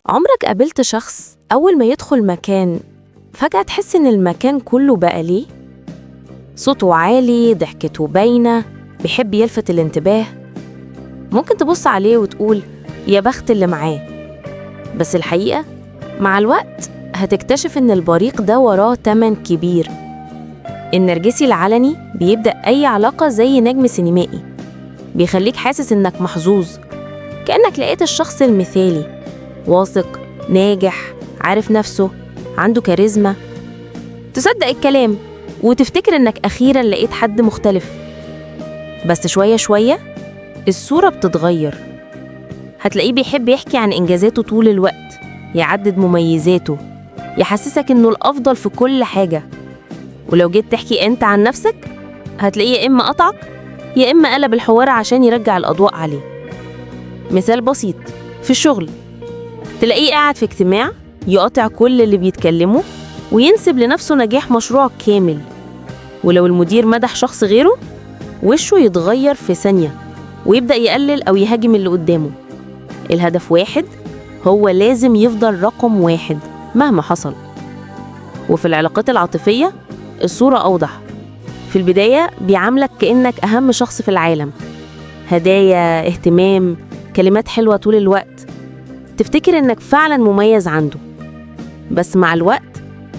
عمرك قابلت شخص أول ما يدخل مكان فجأة تحس إن المكان كله بقى ليه؟ صوته عالي، ضحكته باينة، بيحب يلفت الانتباه. ممكن تبص عليه وتقول يا بخت اللي معاه، بس الحقيقة مع الوقت هتكتشف إن البريق ده وراه تمن كبير. النرجسي العلني بيبدأ أي علاقة زي نجم سينمائي، بيخليك حاسس إنك محظوظ، كأنك لقيت الشخص المثالي، واثق، ناجح، عارف نفسه، عنده كاريزما. تصدق الكلام وتفتكر إنك أخيراً لقيت حد مختلف. بس شوية شوية الصورة بتتغير، هتلاقيه بيحب يحكي عن إنجازاته طول الوقت، يعدد مميزاته، يحسسك إنه الأفضل في كل حاجة. ولو جيت تحكي أنت عن نفسك هتلاقيه يا إما قطعك يا إما قلب الحوار عشان يرجع الأضواء عليه. مثال بسيط، في الشغل تلاقيه قاعد في اجتماع يقاطع كل اللي بيتكلموا وينسب لنفسه نجاح مشروع كامل، ولو المدير مدح شخص غيره وشه يتغير في ثانية ويبدأ يقلل أو يهاجم اللي قدامه. الهدف واحد، هو لازم يفضل رقم واحد مهما حصل. وفي العلاقات العاطفية الصورة أوضح. في البداية بيعاملك كأنك أهم شخص في العالم، هدايا، اهتمام، كلمات حلوة طول الوقت، تفتكر إنك فعلا مميز عنده. بس مع الوقت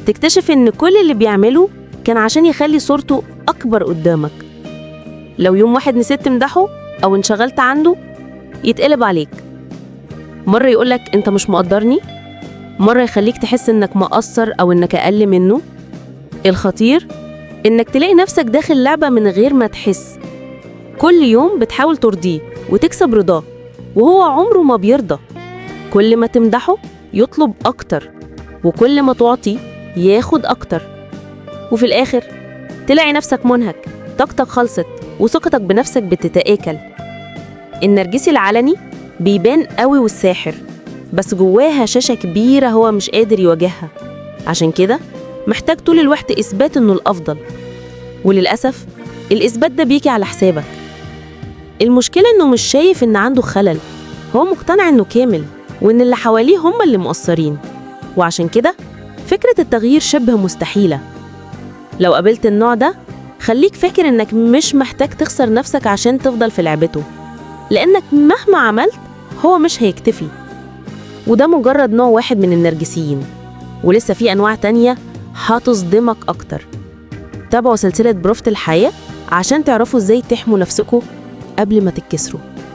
تكتشف إن كل اللي بيعمله كان عشان يخلي صورته أكبر قدامك. لو يوم واحد نسيت تمدحه أو انشغلت عنده يتقلب عليك، مرة يقولك أنت مش مقدرني، مرة يخليك تحس إنك مقصر أو إنك أقل منه. الخطير إنك تلاقي نفسك داخل لعبة من غير ما تحس، كل يوم بتحاول ترضيه وتكسب رضاه وهو عمره ما بيرضى. كل ما تمدحه يطلب أكتر، وكل ما تعطي ياخد أكتر، وفي الآخر تلاقي نفسك منهك، طاقتك خلصت وثقتك بنفسك بتتآكل. النرجسي العلني بيبان قوي والساحر، بس جواها شاشة كبيرة هو مش قادر يواجهها، عشان كده محتاج طول الوقت إثبات إنه الأفضل. وللأسف الإثبات ده بيجي على حسابك. المشكلة إنه مش شايف إن عنده خلل، هو مقتنع إنه كامل وإن اللي حواليه هم اللي مقصرين، وعشان كده فكرة التغيير شبه مستحيلة. لو قابلت النوع ده خليك فاكر إنك مش محتاج تخسر نفسك عشان تفضل في لعبته، لأنك مهما عملت هو مش هيكتفي. وده مجرد نوع واحد من النرجسيين، ولسه في أنواع تانية هتصدمك أكتر. تابعوا سلسلة بروفة الحياة عشان تعرفوا إزاي تحموا نفسكم قبل ما تتكسروا.